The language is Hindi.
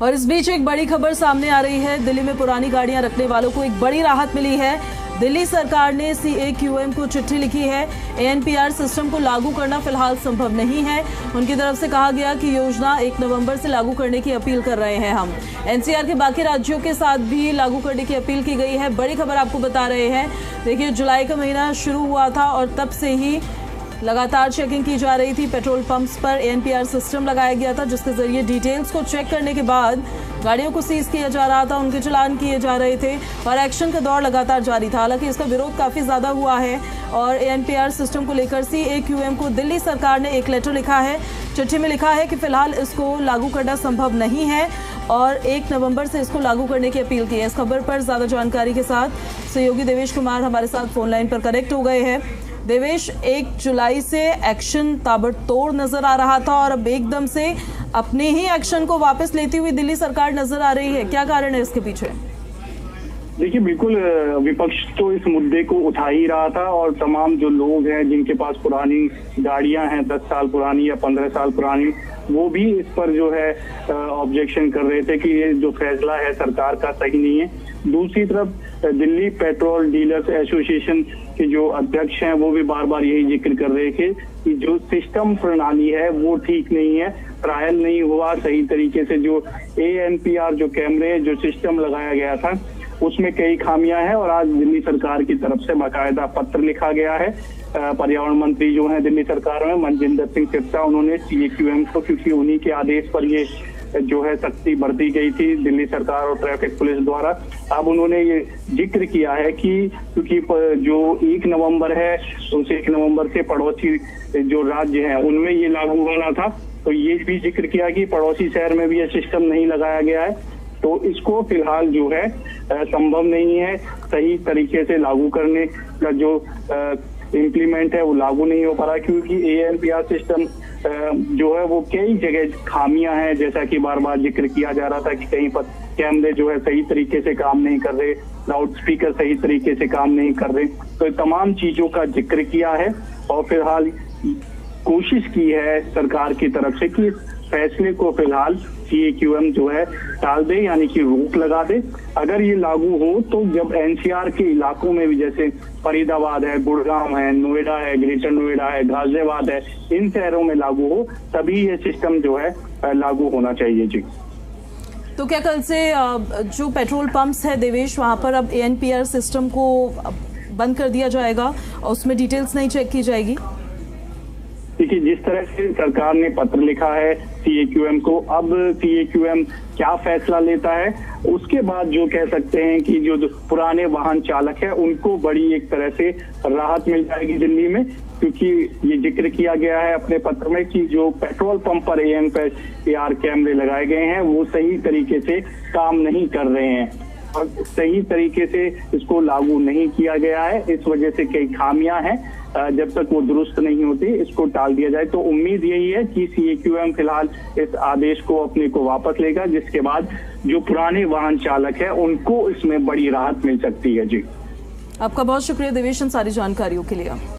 और इस बीच एक बड़ी खबर सामने आ रही है। दिल्ली में पुरानी गाड़ियां रखने वालों को एक बड़ी राहत मिली है। दिल्ली सरकार ने CAQM को चिट्ठी लिखी है। ANPR सिस्टम को लागू करना फिलहाल संभव नहीं है। उनकी तरफ से कहा गया कि योजना 1 नवंबर से लागू करने की अपील कर रहे हैं। हम NCR के बाकी राज्यों के साथ भी लागू करने की अपील की गई है। बड़ी खबर आपको बता रहे हैं। देखिए, जुलाई का महीना शुरू हुआ था और तब से ही लगातार चेकिंग की जा रही थी। पेट्रोल पंप्स पर ANPR सिस्टम लगाया गया था, जिसके जरिए डिटेल्स को चेक करने के बाद गाड़ियों को सीज किया जा रहा था, उनके चालान किए जा रहे थे और एक्शन का दौर लगातार जारी था। हालांकि इसका विरोध काफी ज्यादा हुआ है और ANPR सिस्टम को लेकर CAQM को दिल्ली सरकार ने एक लेटर लिखा है। चिट्ठी में लिखा है कि फिलहाल इसको लागू करना संभव नहीं है और 1 नवंबर से इसको लागू करने की अपील की है। इस खबर पर ज्यादा जानकारी के साथ सहयोगी देवेश कुमार हमारे साथ फोन लाइन पर कनेक्ट हो गए हैं। देवेश, 1 जुलाई से एक्शन ताबड़तोड़ नजर आ रहा था और अब एकदम से अपने ही एक्शन को वापस लेती हुई दिल्ली सरकार नजर आ रही है। क्या कारण है इसके पीछे? देखिए, बिल्कुल विपक्ष तो इस मुद्दे को उठा ही रहा था और तमाम जो लोग हैं जिनके पास पुरानी गाड़ियां हैं, 10 साल पुरानी या 15 साल पुरानी, वो भी इस पर जो है ऑब्जेक्शन कर रहे थे कि ये जो फैसला है सरकार का सही नहीं है। दूसरी तरफ दिल्ली पेट्रोल डीलर्स एसोसिएशन के जो अध्यक्ष हैं वो भी बार बार यही जिक्र कर रहे थे कि जो सिस्टम प्रणाली है वो ठीक नहीं है, ट्रायल नहीं हुआ सही तरीके से। जो ANPR जो कैमरे जो सिस्टम लगाया गया था उसमें कई खामियां हैं और आज दिल्ली सरकार की तरफ से बाकायदा पत्र लिखा गया है। पर्यावरण मंत्री जो हैं दिल्ली सरकार में, मनजिंदर सिंह सिरसा, उन्होंने CAQM को, क्योंकि उन्हीं के आदेश पर ये जो है सख्ती बरती गई थी दिल्ली सरकार और ट्रैफिक पुलिस द्वारा, अब उन्होंने ये जिक्र किया है कि क्योंकि जो 1 नवंबर है उस 1 नवंबर से पड़ोसी जो राज्य हैं उनमें ये लागू होना था, तो ये भी जिक्र किया कि पड़ोसी शहर में भी ये सिस्टम नहीं लगाया गया है, तो इसको फिलहाल जो है संभव नहीं है सही तरीके से लागू करने का। जो इम्प्लीमेंट है वो लागू नहीं हो पा रहा क्योंकि ANPR सिस्टम जो है वो कई जगह खामियां हैं, जैसा कि बार बार जिक्र किया जा रहा था कि कहीं पर कैमरे जो है सही तरीके से काम नहीं कर रहे, लाउड स्पीकर सही तरीके से काम नहीं कर रहे, तो तमाम चीजों का जिक्र किया है और फिलहाल कोशिश की है सरकार की तरफ से कि फैसले को फिलहाल CAQM जो है टाल दे, यानी कि रोक लगा दे। अगर ये लागू हो तो जब NCR के इलाकों में भी, जैसे फरीदाबाद है, गुड़गांव है, नोएडा है, ग्रेटर नोएडा है, गाजियाबाद है, इन शहरों में लागू हो तभी ये सिस्टम जो है लागू होना चाहिए। जी, तो क्या कल से जो पेट्रोल पंप्स है देवेश, वहां पर अब ANPR सिस्टम को बंद कर दिया जाएगा और उसमें डिटेल्स नहीं चेक की जाएगी? देखिए, जिस तरह से सरकार ने पत्र लिखा है CAQM को, अब CAQM क्या फैसला लेता है उसके बाद जो कह सकते हैं कि जो पुराने वाहन चालक है उनको बड़ी एक तरह से राहत मिल जाएगी दिल्ली में, क्योंकि ये जिक्र किया गया है अपने पत्र में कि जो पेट्रोल पंप पर ANPR कैमरे लगाए गए हैं वो सही तरीके से काम नहीं कर रहे हैं और सही तरीके से इसको लागू नहीं किया गया है। इस वजह से कई खामियां हैं, जब तक वो दुरुस्त नहीं होती इसको टाल दिया जाए। तो उम्मीद यही है कि CAQM फिलहाल इस आदेश को अपने को वापस लेगा, जिसके बाद जो पुराने वाहन चालक है उनको इसमें बड़ी राहत मिल सकती है। जी, आपका बहुत शुक्रिया देवेश इन सारी जानकारियों के लिए।